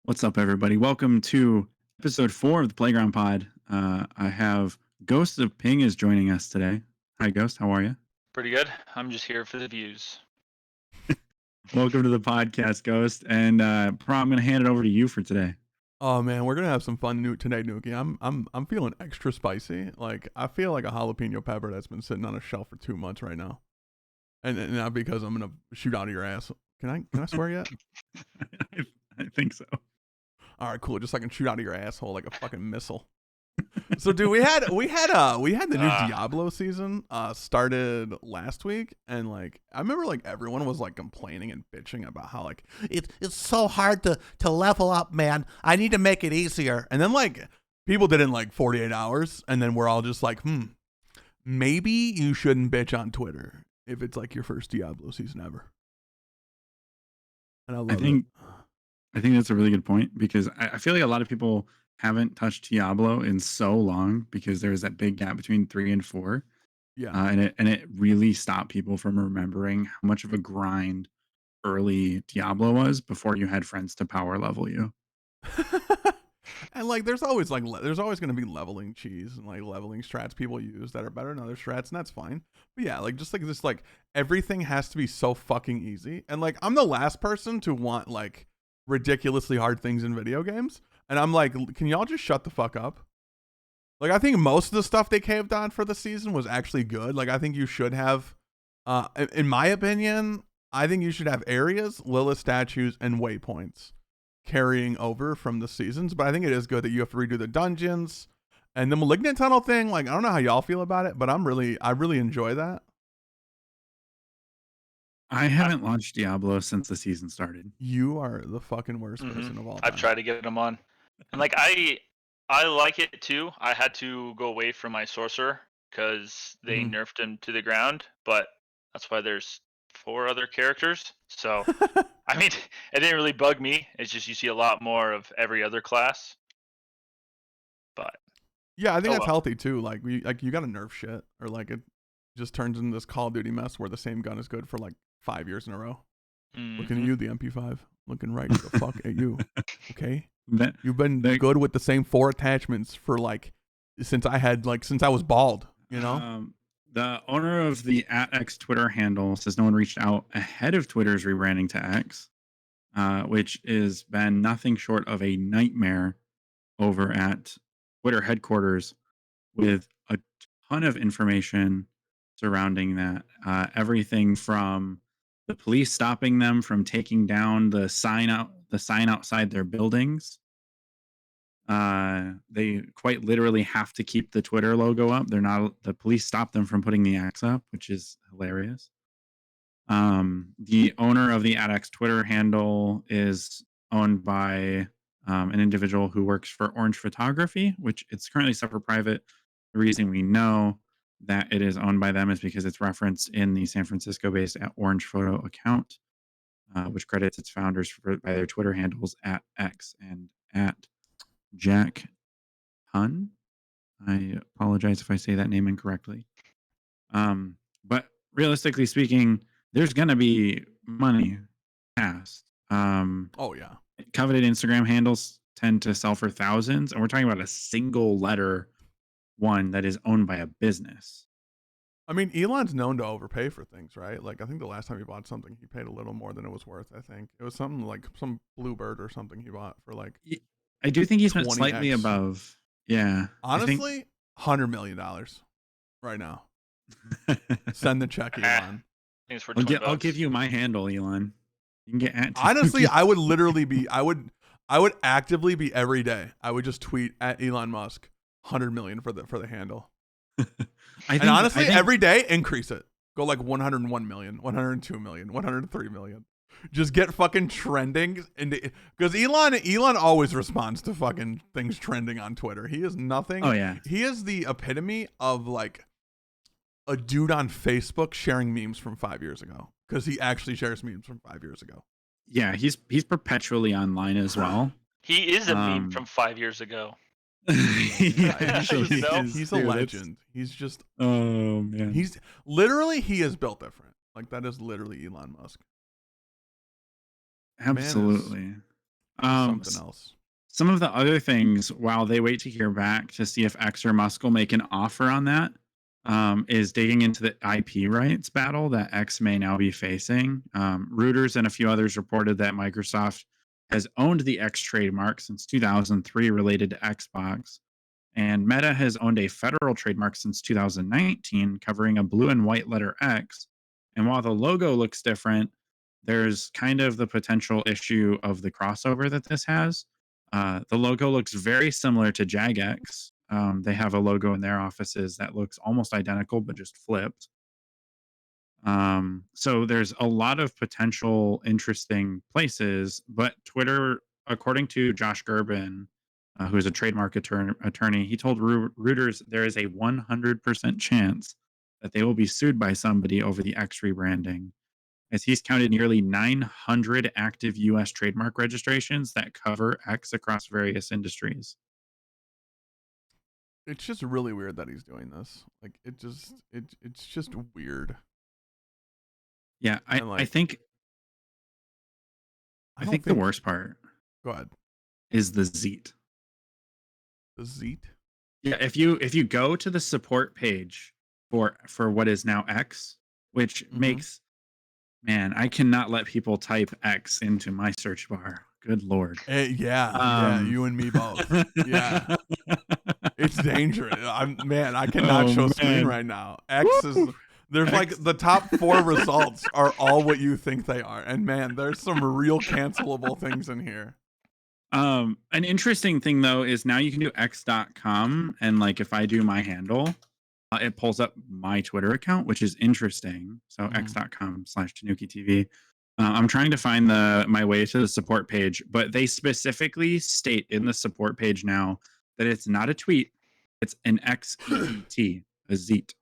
What's up, everybody? Welcome to episode 4 of the Playground Pod. I have Ghost of Ping is joining us today. Hi, Ghost. How are you? Pretty good. I'm just here for the views. Welcome to the podcast, Ghost. And Pro, I'm going to hand it over to you for today. Oh man, we're gonna have some fun today, Nuki. I'm feeling extra spicy. Like I feel like a jalapeno pepper that's been sitting on a shelf for 2 months right now, and not because I'm gonna shoot out of your ass. Can I swear yet? I think so. All right, cool. Just so I can shoot out of your asshole like a fucking missile. So, dude, we had the new Diablo season started last week, and like I remember like everyone was like complaining and bitching about how like it's so hard to level up, man. I need to make it easier. And then like people did it in like 48 hours, and then we're all just like, maybe you shouldn't bitch on Twitter if it's like your first Diablo season ever. And I think that's a really good point because I feel like a lot of people haven't touched Diablo in so long because there was that big gap between 3 and 4. Yeah. And it really stopped people from remembering how much of a grind early Diablo was before you had friends to power level you. And like there's always going to be leveling cheese and like leveling strats people use that are better than other strats, and that's fine. But yeah, like just like this, like everything has to be so fucking easy. And like I'm the last person to want like ridiculously hard things in video games, and I'm like, can y'all just shut the fuck up? Like I think most of the stuff they caved on for the season was actually good. Like I think you should have in my opinion, I think you should have areas, Lilith statues, and waypoints carrying over from the seasons. But I think it is good that you have to redo the dungeons and the Malignant Tunnel thing. Like I don't know how y'all feel about it, but I really enjoy that. I haven't launched Diablo since the season started. You are the fucking worst person of all time. I've tried to get them on, and like I like it too. I had to go away from my sorcerer because they nerfed him to the ground, but that's why there's 4 other characters. So I mean, it didn't really bug me. It's just you see a lot more of every other class. But yeah, I think that's healthy too. Like you got to nerf shit, or like it just turns into this Call of Duty mess where the same gun is good for like 5 years in a row. Looking at you, the MP5. Looking right the fuck at you. Okay, you've been good with the same 4 attachments for like since I was bald. You know. The owner of the @X Twitter handle says no one reached out ahead of Twitter's rebranding to X, which has been nothing short of a nightmare over at Twitter headquarters with a ton of information surrounding that. Everything from the police stopping them from taking down the sign outside their buildings. They quite literally have to keep the Twitter logo up. The police stop them from putting the X up, which is hilarious. The owner of the @X Twitter handle is owned by an individual who works for Orange Photography, which it's currently separate private. The reason we know that it is owned by them is because it's referenced in the San Francisco-based Orange Photo account, which credits its founders by their Twitter handles @X and @Jack Hun. I apologize if I say that name incorrectly. But realistically speaking, there's going to be money passed. Oh yeah. Coveted Instagram handles tend to sell for thousands, and we're talking about a single letter one that is owned by a business. I mean, Elon's known to overpay for things, right? Like, I think the last time he bought something, he paid a little more than it was worth. I think it was something like some Bluebird or something he bought for like. I do think he spent slightly above. Yeah. Honestly, $100 million right now. Send the check, Elon. I'll give you my handle, Elon. You can get at. Honestly, I would literally be. I would actively be every day. I would just tweet at Elon Musk, 100 million for the handle. And honestly, every day increase it. Go like 101 million, 102 million, 103 million. Just get fucking trending, because Elon always responds to fucking things trending on Twitter. He is nothing. Oh yeah. He is the epitome of like a dude on Facebook sharing memes from 5 years ago, because he actually shares memes from 5 years ago. Yeah, he's perpetually online as well. He is a meme from 5 years ago. He's a legend. He's just man. He's literally, he is built different. Like that is literally Elon Musk. Absolutely. something s- else. some of the other things, while they wait to hear back to see if X or Musk will make an offer on that, is digging into the IP rights battle that X may now be facing. Reuters and a few others reported that Microsoft has owned the X trademark since 2003 related to Xbox, and Meta has owned a federal trademark since 2019 covering a blue and white letter X. And while the logo looks different, there's kind of the potential issue of the crossover that this has. The logo looks very similar to Jagex. They have a logo in their offices that looks almost identical, but just flipped. So there's a lot of potential interesting places, but Twitter, according to Josh Gerben, who is a trademark attorney, he told Reuters there is a 100% chance that they will be sued by somebody over the X rebranding, as he's counted nearly 900 active U.S. trademark registrations that cover X across various industries. It's just really weird that he's doing this. Like it's just weird. Yeah, And I think I I don't think the think. worst part Go ahead. is the Xeet. The Xeet. Yeah, if you go to the support page for what is now X, which Mm-hmm. makes, man, I cannot let people type X into my search bar. Good lord. Yeah, you and me both. Yeah, it's dangerous. I cannot Oh show screen man. right now. X is Woo! there's like X. the top 4 results are all what you think they are, and man, there's some real cancelable things in here. An interesting thing though is now you can do x.com, and like if I do my handle, it pulls up my Twitter account, which is interesting. So x.com/TanukiTV. I'm trying to find my way to the support page, but they specifically state in the support page now that it's not a tweet, it's an XEET, a Zeet,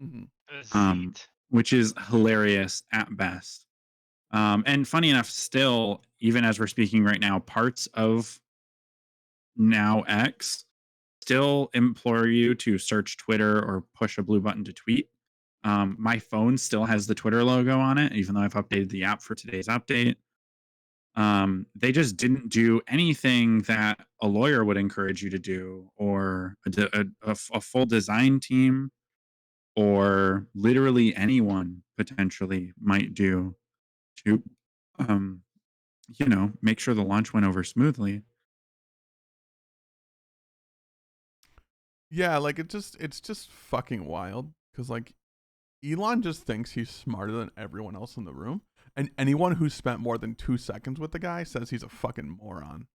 Mm-hmm. um, Zeet. which is hilarious at best. And funny enough, still, even as we're speaking right now, parts of now X still implore you to search Twitter or push a blue button to tweet. My phone still has the Twitter logo on it, even though I've updated the app for today's update. They just didn't do anything that a lawyer would encourage you to do, or a full design team, or literally anyone potentially might do to, um, make sure the launch went over smoothly. Yeah, like it's just fucking wild because like Elon just thinks he's smarter than everyone else in the room, and anyone who spent more than 2 seconds with the guy says he's a fucking moron.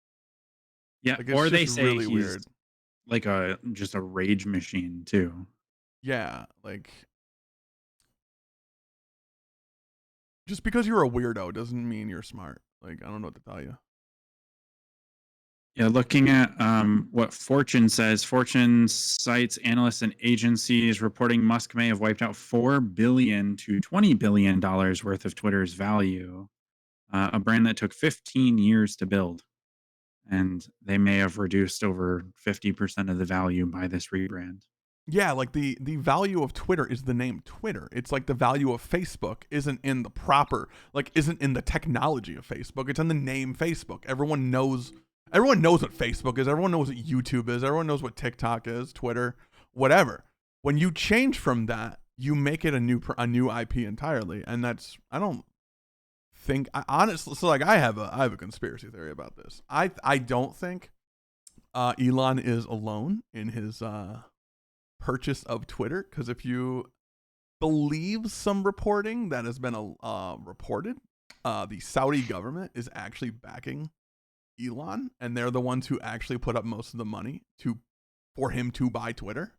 Yeah, Like it's or they just say really he's weird. like just a rage machine too. Yeah, like just because you're a weirdo doesn't mean you're smart. Like I don't know what to tell you. Yeah, looking at what Fortune says, Fortune cites analysts and agencies reporting Musk may have wiped out $4 to $20 billion worth of Twitter's value, a brand that took 15 years to build, and they may have reduced over 50% of the value by this rebrand. Yeah, like the value of Twitter is the name Twitter. It's like the value of Facebook isn't in the proper, like isn't in the technology of Facebook. It's in the name Facebook. Everyone knows what Facebook is. Everyone knows what YouTube is. Everyone knows what TikTok is, Twitter, whatever. When you change from that, you make it a new IP entirely, and that's I don't think I honestly so like I have a conspiracy theory about this. I don't think Elon is alone in his purchase of Twitter, because if you believe some reporting that has been reported, the Saudi government is actually backing Elon, and they're the ones who actually put up most of the money for him to buy Twitter.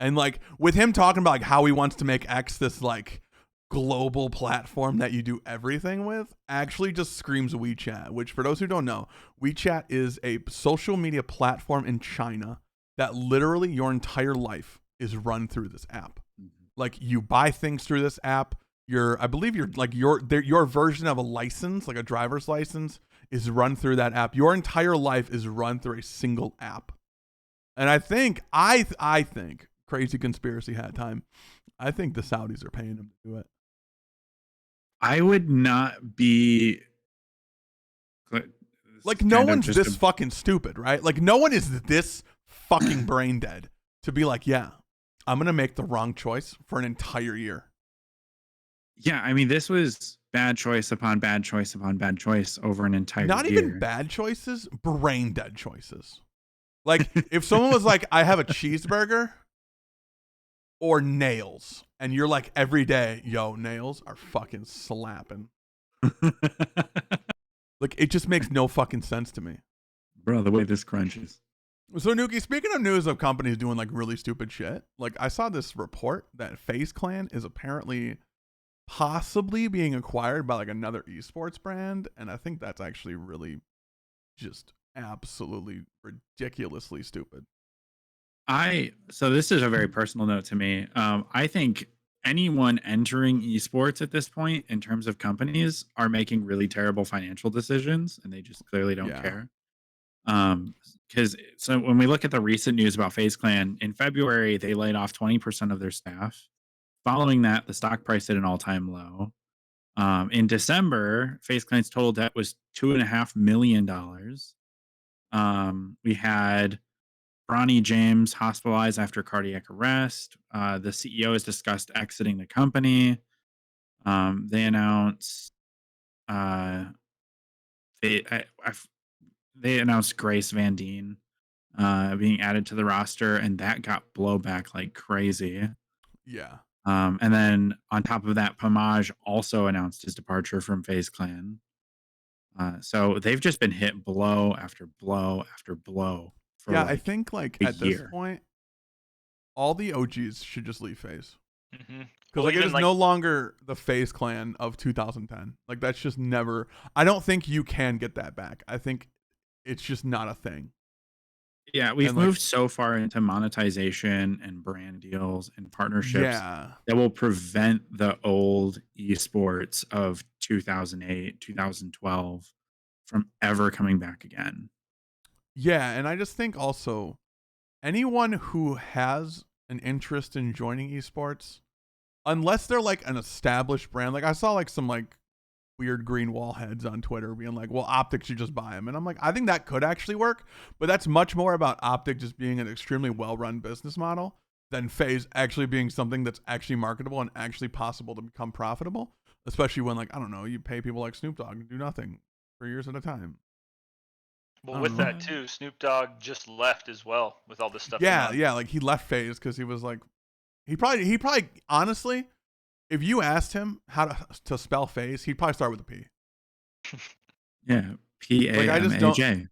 And like with him talking about like how he wants to make X this like global platform that you do everything with, actually just screams WeChat, which for those who don't know, WeChat is a social media platform in China that literally your entire life is run through this app. Like you buy things through this app. I believe your version of a license, like a driver's license, is run through that app. Your entire life is run through a single app. And I think crazy conspiracy hat time, I think the Saudis are paying him to do it. I would not be Like, no kind of one's just this fucking stupid, right? Like, no one is this fucking brain dead to be like, yeah, I'm going to make the wrong choice for an entire year. Yeah, I mean, this was bad choice upon bad choice upon bad choice over an entire Not year. even bad choices, brain dead choices. Like, if someone was like, I have a cheeseburger or nails, and you're like, every day, yo, nails are fucking slapping. Like, it just makes no fucking sense to me. Bro, the way this crunches. So, Nuki, speaking of news of companies doing like really stupid shit, like I saw this report that Faze Clan is apparently possibly being acquired by like another esports brand, and I think that's actually really just absolutely ridiculously stupid. So this is a very personal note to me. I think anyone entering esports at this point in terms of companies are making really terrible financial decisions and they just clearly don't care. Because so when we look at the recent news about FaZe Clan, in February they laid off 20% of their staff. Following that, the stock price hit an all-time low. In December, FaZe Clan's total debt was $2.5 million. We had Bronny James hospitalized after cardiac arrest. The CEO has discussed exiting the company. They announced they they announced Grace Van Dien being added to the roster, and that got blowback like crazy. Yeah. And then on top of that, Pomage also announced his departure from FaZe Clan. So they've just been hit blow after blow after blow for Yeah, like I think like a at this year. point, all the OGs should just leave FaZe. Mm-hmm. Because like it is no longer the FaZe Clan of 2010. Like that's just never. I don't think you can get that back. I think it's just not a thing. Yeah, we've And like, moved so far into monetization and brand deals and partnerships yeah, that will prevent the old esports of 2008, 2012 from ever coming back again. yeah, and I just think also anyone who has an interest in joining esports, unless they're like an established brand, like I saw like some like weird green wall heads on Twitter being like, well, Optic should just buy them. And I'm like, I think that could actually work, but that's much more about Optic just being an extremely well-run business model than FaZe actually being something that's actually marketable and actually possible to become profitable, especially when like, I don't know, you pay people like Snoop Dogg to do nothing for years at a time. Well, with that too, Snoop Dogg just left as well with all this stuff. Yeah, yeah, like he left FaZe because he was like, he probably honestly, if you asked him how to spell FaZe, he'd probably start with a P. Yeah, PAMAJ.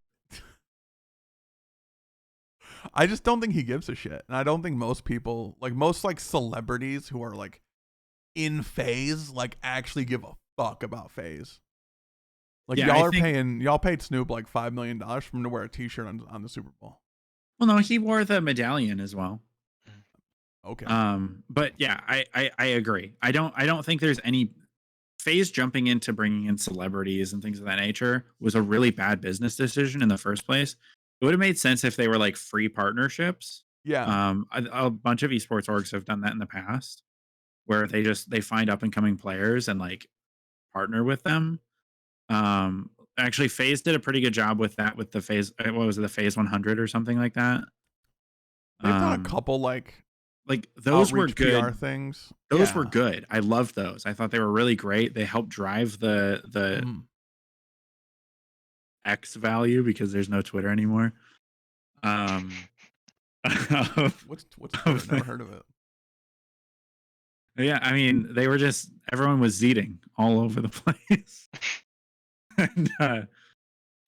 I just don't think he gives a shit, and I don't think most people, like most like celebrities who are like in FaZe, like actually give a fuck about FaZe. Like Yeah, y'all paid Snoop like $5 million for him to wear a T-shirt on the Super Bowl. Well, no, he wore the medallion as well. Okay. But yeah, I agree. I don't think there's any FaZe jumping into bringing in celebrities and things of that nature was a really bad business decision in the first place. It would have made sense if they were like free partnerships. Yeah. A bunch of esports orgs have done that in the past, where they find up and coming players and like partner with them. Actually, FaZe did a pretty good job with that with the FaZe. What was it, the FaZe 100 or something like that? They've done a couple like those were good PR things. Those were good. I loved those. I thought they were really great. They helped drive the X value because there's no Twitter anymore. What's Twitter? Never heard of it. Yeah, I mean, they were just everyone was Xeeting all over the place. And,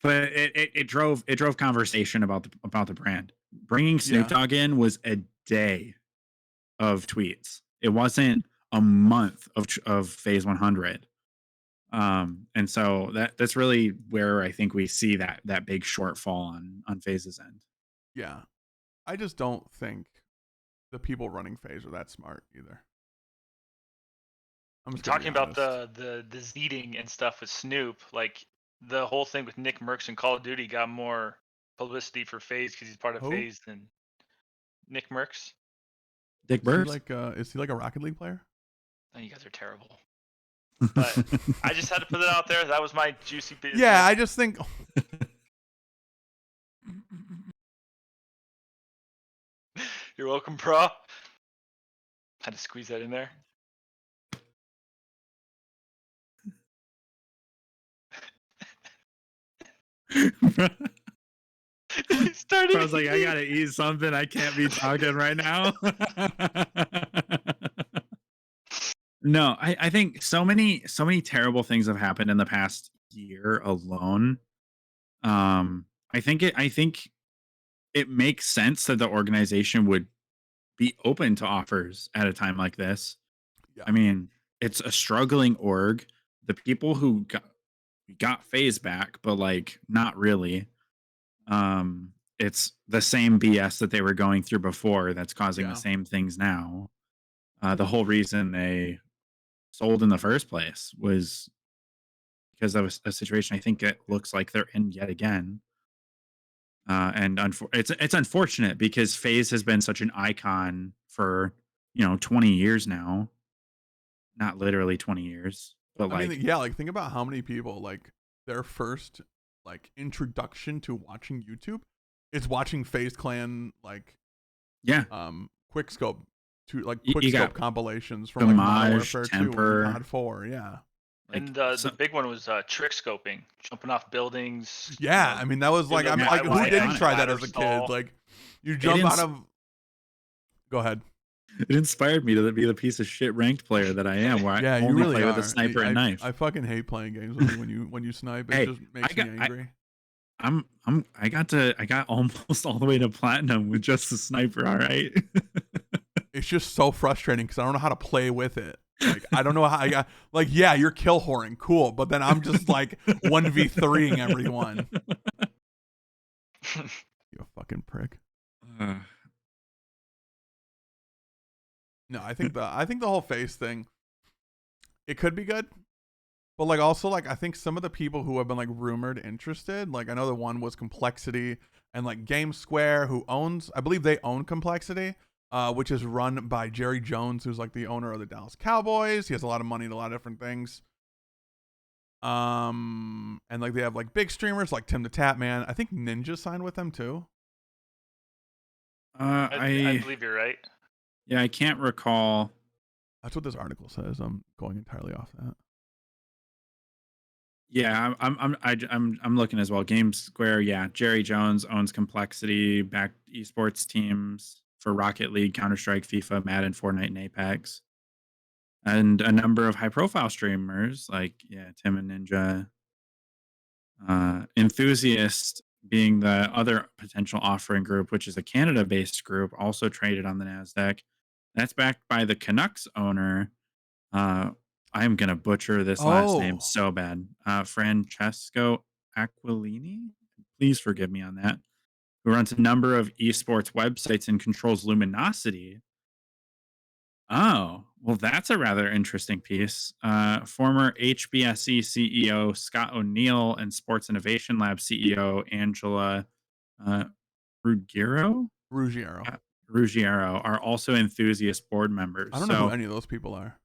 but it drove conversation about the brand. Bringing Snoop Dogg in was a day of tweets. It wasn't a month of FaZe 100. And so that's really where I think we see that big shortfall on FaZe's end. Yeah. I just don't think the people running FaZe are that smart either. I'm just talking about the Xeeting and stuff with Snoop, like the whole thing with Nick Merckx and Call of Duty got more publicity for FaZe because he's part of FaZe than Nick Merckx. Dick Burks? Is he like a Rocket League player? Oh, you guys are terrible. But I just had to put it out there. That was my juicy bit. Yeah, I just think You're welcome, bro. Had to squeeze that in there. He started. I was like, I gotta eat something. I can't be talking right now. No, I think so many terrible things have happened in the past year alone. I think it makes sense that the organization would be open to offers at a time like this. Yeah. I mean, it's a struggling org. The people who got Faze back, but like not really. It's the same BS that they were going through before that's causing the Yeah. same things now. The whole reason they sold in the first place was because of a situation I think it looks like they're in yet again. And it's unfortunate because Faze has been such an icon for 20 years now. Not literally 20 years, but I mean, like yeah, like think about how many people like their first like introduction to watching YouTube is watching FaZe Clan like yeah, quick scope to like you quick scope got compilations from like Modern Damage, Warfare 2 and Temper, COD 4, yeah. like And so, the big one was trick scoping, jumping off buildings. Yeah, I mean that was like doing I'm the like who DIY didn't iconic. try that ladder as a kid? stall. Like you jump out of Go ahead. it inspired me to be the piece of shit ranked player that I am, where I Yeah, you only really play are. with a sniper and knife. I fucking hate playing games with you when you snipe. It Hey, just makes me angry. I got almost all the way to platinum with just the sniper. All right. It's just so frustrating because I don't know how to play with it. Like I don't know how I got like yeah, you're kill whoring, cool, but then I'm just like 1v3ing everyone. You a fucking prick. No, I think the whole face thing, it could be good. But like also like I think some of the people who have been like rumored interested, like I know the one was Complexity and like Game Square who owns, I believe they own Complexity, which is run by Jerry Jones, who's like the owner of the Dallas Cowboys. He has a lot of money in a lot of different things. And like they have like big streamers like Tim the Tap Man. I think Ninja signed with them too. I believe you're right. Yeah, I can't recall. That's what this article says. I'm going entirely off that. Yeah, I'm looking as well. Game Square, yeah. Jerry Jones owns Complexity, backed esports teams for Rocket League, Counter Strike, FIFA, Madden, Fortnite, and Apex, and a number of high profile streamers like Tim and Ninja. Enthusiast being the other potential offering group, which is a Canada-based group, also traded on the Nasdaq. That's backed by the Canucks owner. I am gonna butcher this last name so bad. Francesco Aquilini. Please forgive me on that. Who runs a number of esports websites and controls Luminosity. Oh, well, that's a rather interesting piece. Former HBSE CEO Scott O'Neill and Sports Innovation Lab CEO Angela uh, Ruggiero Ruggiero. Ruggiero are also enthusiast board members. I don't know who any of those people are.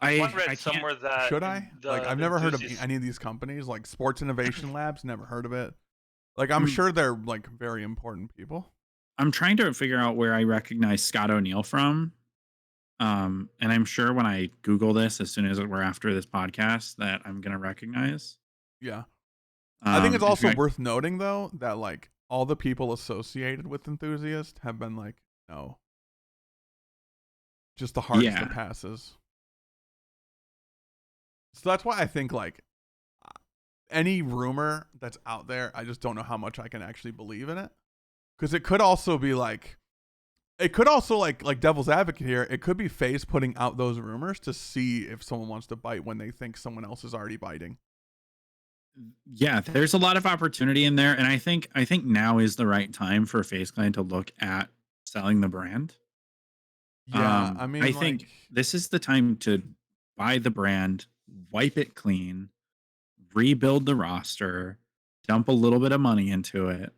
I read can't. somewhere that Should I? Like I've the never heard of enthusiast- any of these companies. Like Sports Innovation Labs, never heard of it. Like I'm sure they're like very important people. I'm trying to figure out where I recognize Scott O'Neill from. And I'm sure when I Google this, as soon as we're after this podcast, that I'm gonna recognize. Yeah. I think it's in also fact- worth noting though that like all the people associated with Enthusiast have been like, no. Just the hardest that passes. So that's why I think like any rumor that's out there, I just don't know how much I can actually believe in it. Because it could also be like, it could also like devil's advocate here. It could be FaZe putting out those rumors to see if someone wants to bite when they think someone else is already biting. Yeah, there's a lot of opportunity in there, and I think now is the right time for FaZe Clan to look at selling the brand. Yeah, I mean, I think this is the time to buy the brand, wipe it clean, rebuild the roster, dump a little bit of money into it,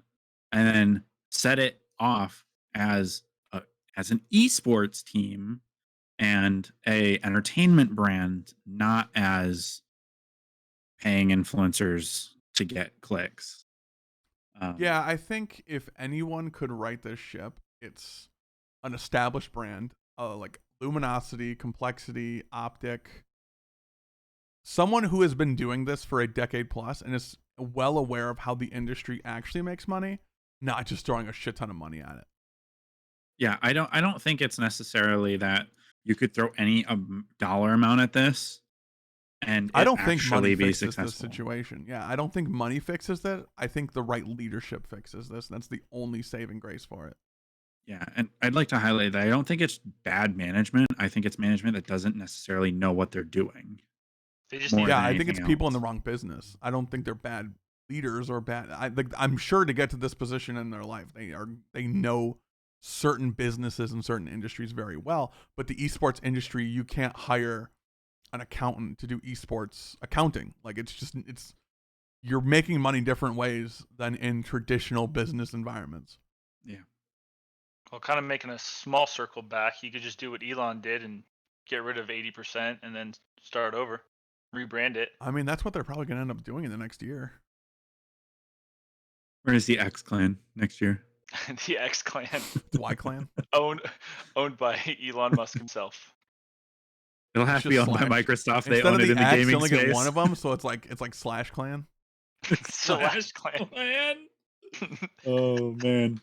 and then set it off as an esports team and a entertainment brand, not as paying influencers to get clicks. yeah, I think if anyone could right this ship, It's an established brand, like luminosity, complexity, optic. Someone who has been doing this for a decade plus and is well aware of how the industry actually makes money, not just throwing a shit ton of money at it. Yeah, I don't think it's necessarily that you could throw any dollar amount at this and I it don't think money actually be fixes this successful. situation. Yeah, I don't think money fixes that. I think the right leadership fixes this. That's the only saving grace for it. Yeah, and I'd like to highlight that I don't think it's bad management. I think it's management that doesn't necessarily know what they're doing They just more need Yeah, than I think it's anything people in the else. wrong business. I don't think they're bad leaders or bad. I'm sure to get to this position in their life, they know certain businesses and certain industries very well. But the esports industry, you can't hire an accountant to do esports accounting. Like it's you're making money different ways than in traditional business environments. Yeah. well, kind of making a small circle back. You could just do what Elon did and get rid of 80% and then start over, rebrand it. I mean, that's what they're probably going to end up doing in the next year. Where is the X Clan next year? The X Clan, Y Clan. owned by Elon Musk himself. It'll It's have to be just owned by Slash. Microsoft. They Instead own of it the in the X, you gaming only get one space. of them, so it's like Slash Clan. Slash Clan. Oh man.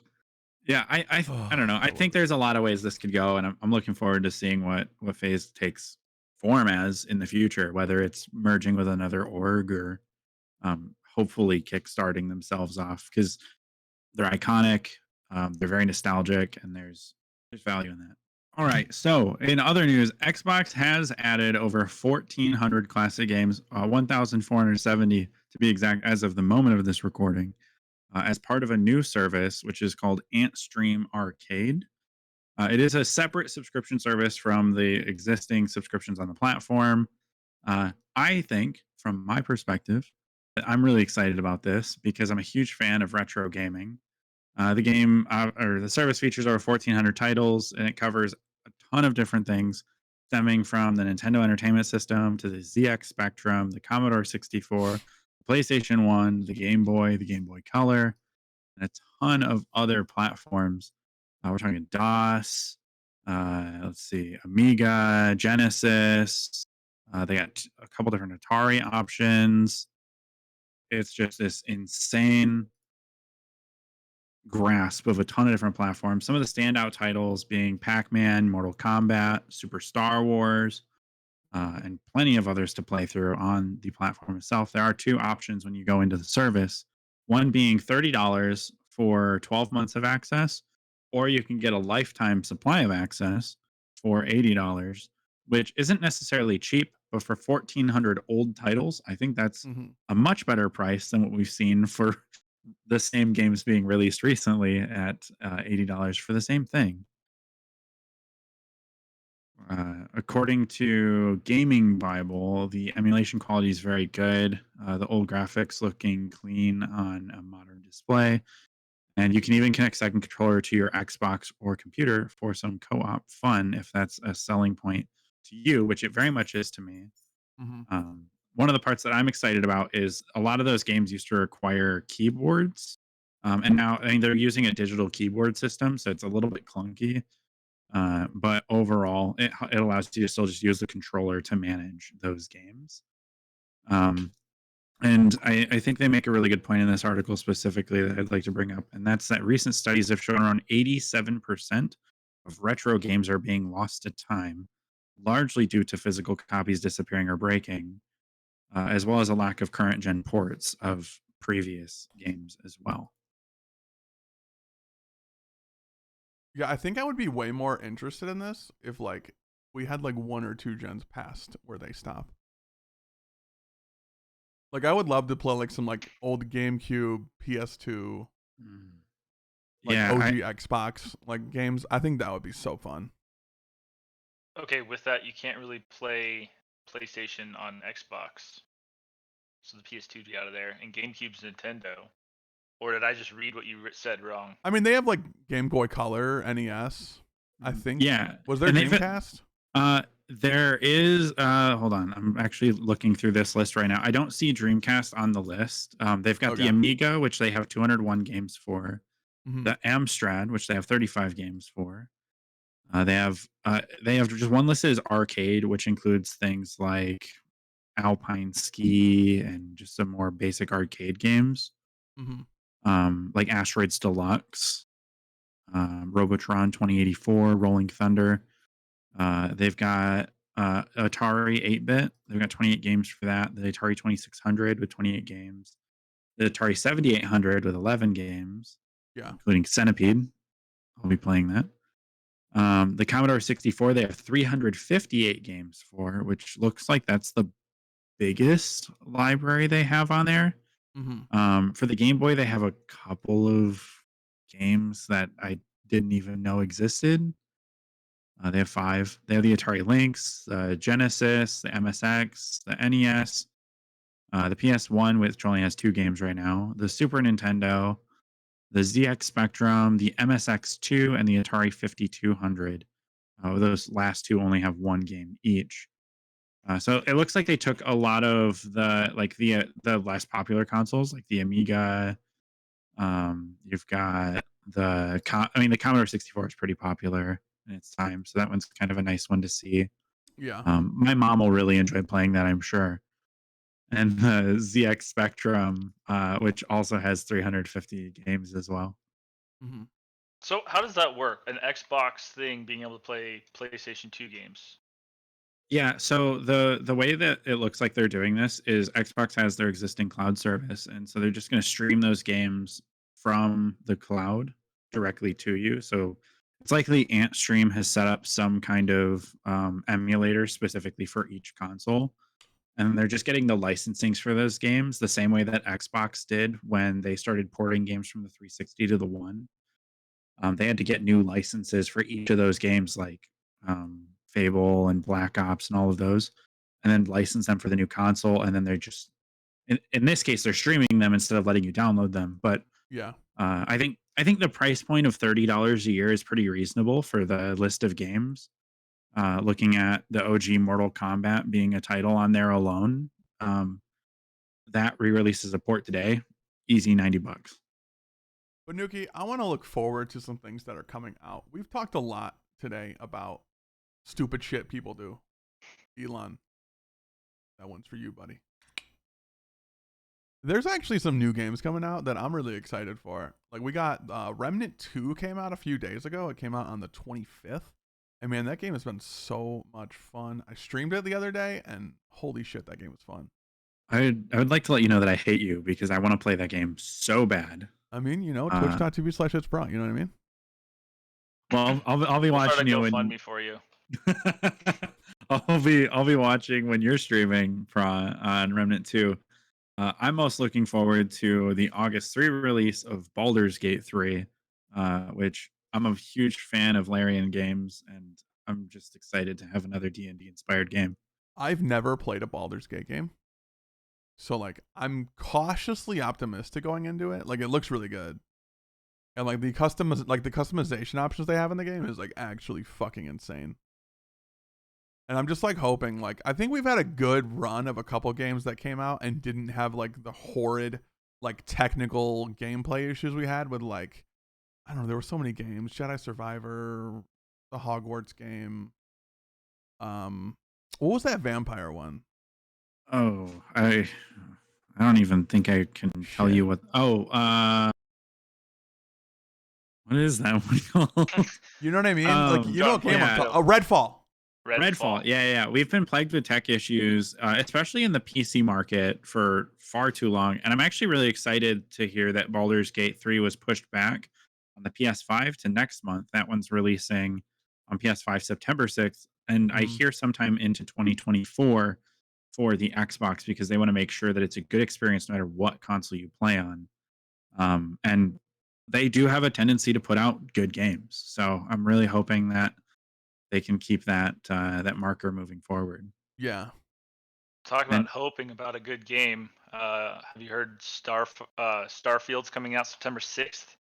Yeah, I don't know. I So think there's a lot of ways this could go, and I'm looking forward to seeing what Phase takes form as in the future, whether it's merging with another org or hopefully kickstarting themselves off because they're iconic, they're very nostalgic, and there's value in that. All right. So in other news, Xbox has added over 1,400 classic games, 1,470 to be exact, as of the moment of this recording, as part of a new service which is called Antstream Arcade. It is a separate subscription service from the existing subscriptions on the platform. I think, from my perspective, that I'm really excited about this because I'm a huge fan of retro gaming. The game or the service features over 1,400 titles, and it covers a ton of different things, stemming from the Nintendo Entertainment System to the ZX Spectrum, the Commodore 64, the PlayStation 1, the Game Boy Color, and a ton of other platforms. We're talking DOS, let's see, Amiga, Genesis. They got a couple different Atari options. It's just this insane grasp of a ton of different platforms. Some of the standout titles being Pac-Man, Mortal Kombat, Super Star Wars, and plenty of others to play through on the platform itself. There are two options when you go into the service. One being $30 for 12 months of access, or you can get a lifetime supply of access for $80, which isn't necessarily cheap, but for 1,400 old titles, I think that's mhm. a much better price than what we've seen for the same games being released recently at $80 for the same thing. According to Gaming Bible, the emulation quality is very good. The old graphics looking clean on a modern display. And you can even connect second controller to your Xbox or computer for some co-op fun if that's a selling point to you, which it very much is to me. Mhm. One of the parts that I'm excited about is a lot of those games used to require keyboards. And now I mean, they're using a digital keyboard system, so it's a little bit clunky. But overall, it allows you to still just use the controller to manage those games. Um, and I think they make a really good point in this article specifically that I'd like to bring up, and that's that recent studies have shown around 87% of retro games are being lost to time, largely due to physical copies disappearing or breaking, as well as a lack of current gen ports of previous games as well. Yeah, I think I would be way more interested in this if like we had like one or two gens past where they stop. Like I would love to play like some like old GameCube, PS2, Mm. like Yeah, OG Xbox like games. I think that would be so fun. Okay, with that, you can't really play PlayStation on Xbox. So the PS2 would be out of there, and GameCube's Nintendo. Or did I just read what you said wrong? I mean, they have like Game Boy Color, NES. I think. yeah, Was there and they've Dreamcast? there is hold on. I'm actually looking through this list right now. I don't see Dreamcast on the list. They've got the Okay. Amiga, which they have 201 games for. Mhm. the Amstrad, which they have 35 games for. They have just one listed as arcade, which includes things like Alpine Ski and just some more basic arcade games, Mhm. like Asteroids Deluxe, Robotron 2084, Rolling Thunder. They've got Atari 8-bit. They've got 28 games for that. The Atari 2600 with 28 games. The Atari 7800 with 11 games, Yeah. including Centipede. I'll be playing that. The Commodore 64, they have 358 games for, which looks like that's the biggest library they have on there. Mhm. For the Game Boy, they have a couple of games that I didn't even know existed. They have 5. They have the Atari Lynx, Genesis, the MSX, the NES, the PS1, which only has 2 games right now, the Super Nintendo, the ZX Spectrum, the MSX2, and the Atari 5200. Those last 2 only have 1 game each. So it looks like they took a lot of the less popular consoles, like the Amiga. You've got the Commodore 64 is pretty popular in its time, so that one's kind of a nice one to see. Yeah. My mom will really enjoy playing that, I'm sure. And the ZX Spectrum, which also has 350 games as well. Mhm. So how does that work? An Xbox thing being able to play PlayStation 2 games. Yeah, so the way that it looks like they're doing this is Xbox has their existing cloud service, and so they're just going to stream those games from the cloud directly to you. So it's likely AntStream has set up some kind of emulator specifically for each console, and they're just getting the licensings for those games the same way that Xbox did when they started porting games from the 360 to the One. They had to get new licenses for each of those games, like Fable and Black Ops and all of those, and then license them for the new console. And then they're just in this case they're streaming them instead of letting you download them. But Yeah. I think the price point of $30 a year is pretty reasonable for the list of games. Looking at the OG Mortal Kombat being a title on there alone, um, that re-releases a port today, easy $90. But Nuki, I want to look forward to some things that are coming out. We've talked a lot today about stupid shit people do. Elon, that one's for you, buddy. There's actually some new games coming out that I'm really excited for. Like we got Remnant 2 came out a few days ago. It came out on the 25th. And man, that game has been so much fun. I streamed it the other day and holy shit, that game was fun. I would like to let you know that I hate you because I want to play that game so bad. I mean, Uh, twitch.tv/itsbro, you know what I mean? well, I'll be We'll start a watching you when GoFundMe for you. I'll be watching when you're streaming on Remnant 2. I'm most looking forward to the August 3 release of Baldur's Gate 3, which I'm a huge fan of Larian games, and I'm just excited to have another D&D inspired game. I've never played a Baldur's Gate game. So like I'm cautiously optimistic going into it. Like it looks really good. And like the customization options they have in the game is like actually fucking insane. And I'm just like hoping, like I think we've had a good run of a couple games that came out and didn't have like the horrid like technical gameplay issues we had with like I don't know, there were so many games, Jedi Survivor, the Hogwarts game. What was that vampire one? Oh, I don't even think I can tell Shit. you what. What is that one called? You know what I mean? Like you know John, what play game I'm yeah, talking? Oh, Redfall. Redfall. Yeah. We've been plagued with tech issues, especially in the PC market for far too long. And I'm actually really excited to hear that Baldur's Gate 3 was pushed back on the PS5 to next month. That one's releasing on PS5 September 6th. And I Mhm. hear sometime into 2024 for the Xbox because they want to make sure that it's a good experience no matter what console you play on. And they do have a tendency to put out good games. So I'm really hoping that they can keep that marker moving forward. Yeah. Talk about And hoping about a good game. Have you heard Starfield's coming out September 6th?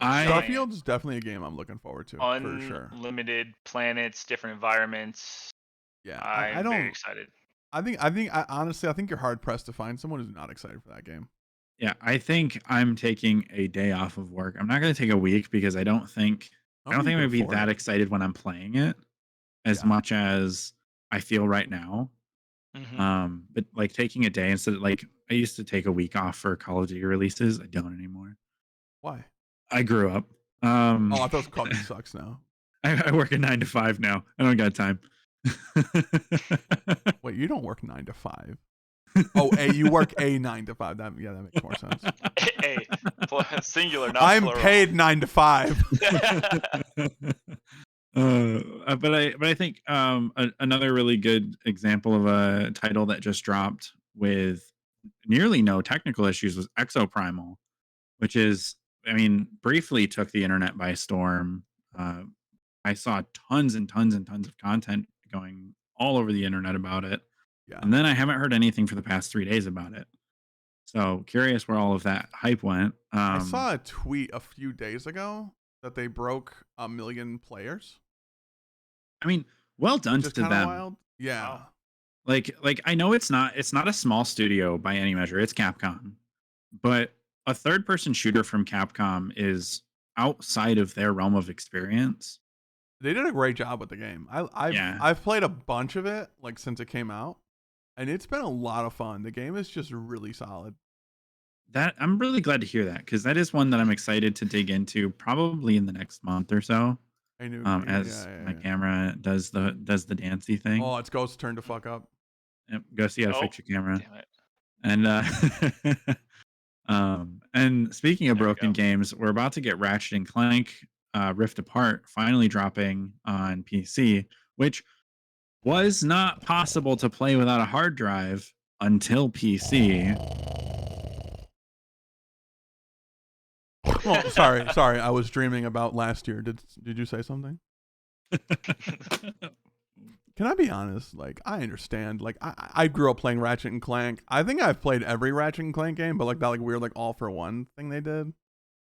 I Giant, Starfield's definitely a game I'm looking forward to for sure. unlimited planets, different environments. Yeah. I I'm very don't excited. I think honestly I think you're hard pressed to find someone who's not excited for that game. Yeah, I think I'm taking a day off of work. I'm not gonna take a week because I I'm don't think I'm eager gonna be for that it. excited when I'm playing it as Yeah. much as I feel right now. Hmm. But like taking a day instead of like I used to take a week off for Call of Duty releases. I don't anymore. Why? I grew up. Um, Oh, I thought Call of Duty sucks now. I work a 9 to 5 now. I don't got time. Wait, you don't work 9 to 5. Oh, you work a 9 to 5. That makes more sense. A singular, not I'm plural. paid 9 to 5. But I think another really good example of a title that just dropped with nearly no technical issues was Exoprimal, which is, I mean, briefly took the internet by storm. Uh, I saw tons and tons and tons of content going all over the internet about it, Yeah. and then I haven't heard anything for the past 3 days about it. So curious where all of that hype went. I saw a tweet a few days ago that they broke 1 million players, I mean, well done which is to kind of them. wild. Yeah. Wow. Like I know it's not a small studio by any measure. It's Capcom, but a third person shooter from Capcom is outside of their realm of experience. They did a great job with the game. Yeah, I've played a bunch of it like since it came out, and it's been a lot of fun. The game is just really solid. that I'm really glad to hear that because that is one that I'm excited to dig into probably in the next month or so. A new game. As my Yeah. camera does the dancey thing. Oh, it's Ghost's turn to fuck up. Yep, go see how to Oh, fix your camera. damn it. And and speaking of There we broken go. games, we're about to get Ratchet and Clank Rift Apart finally dropping on PC, which was not possible to play without a hard drive until PC. Oh, sorry. I was dreaming about last year. Did you say something? Can I be honest? Like, I understand. Like, I grew up playing Ratchet and Clank. I think I've played every Ratchet and Clank game, but like that like weird like all for one thing they did.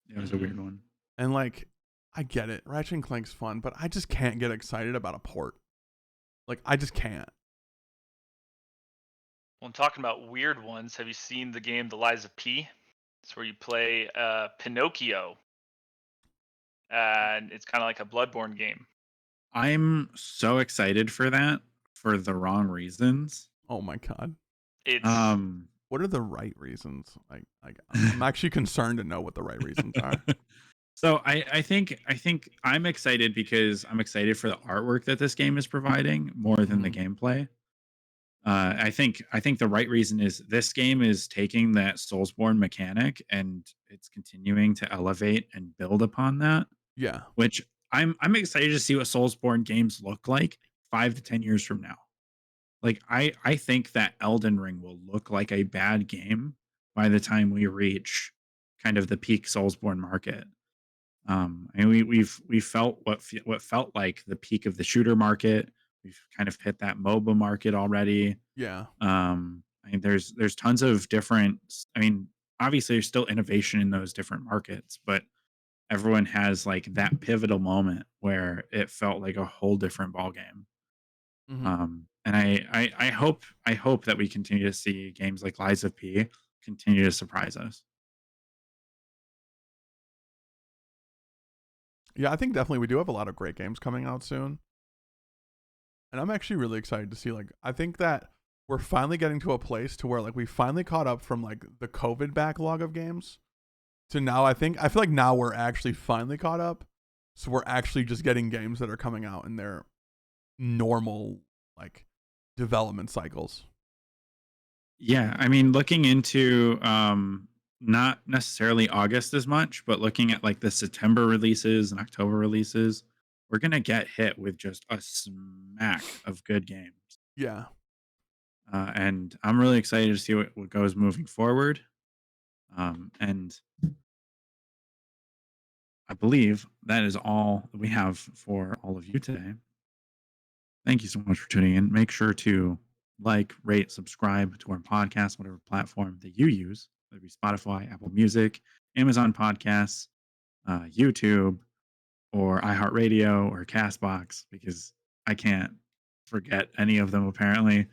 It was a weird one. And like, I get it. Ratchet and Clank's fun, but I just can't get excited about a port. Like, I just can't. Well, talking about weird ones, have you seen the game The Lies of P? It's where you play Pinocchio, and it's kind of like a Bloodborne game. I'm so excited for that for the wrong reasons. Oh my god. It's Um, What are the right reasons? I'm actually concerned to know what the right reasons are. So I think I'm excited because I'm excited for the artwork that this game is providing more than the gameplay. I think the right reason is this game is taking that Soulsborne mechanic and it's continuing to elevate and build upon that, Yeah. which I'm excited to see what Soulsborne games look like 5 to 10 years from now. Like I think that Elden Ring will look like a bad game by the time we reach kind of the peak Soulsborne market. And we've felt what felt like the peak of the shooter market. We've kind of hit that MOBA market already. Yeah. I mean, there's tons of different. I mean, obviously, there's still innovation in those different markets, but everyone has like that pivotal moment where it felt like a whole different ball game. Hmm. And I hope that we continue to see games like Lies of P continue to surprise us. Yeah, I think definitely we do have a lot of great games coming out soon. And I'm actually really excited to see like I think that we're finally getting to a place to where like we finally caught up from like the COVID backlog of games to now I feel like now we're actually finally caught up. So we're actually just getting games that are coming out in their normal like development cycles. Yeah, I mean, looking into not necessarily August as much, but looking at like the September releases and October releases, we're gonna get hit with just a smack of good games. Yeah. And I'm really excited to see what goes moving forward. And I believe that is all that we have for all of you today. Thank you so much for tuning in. Make sure to like, rate, subscribe to our podcast, whatever platform that you use, whether it be Spotify, Apple Music, Amazon Podcasts, YouTube, or iHeartRadio or Castbox, because I can't forget any of them apparently.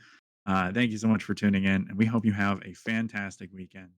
Thank you so much for tuning in, and we hope you have a fantastic weekend.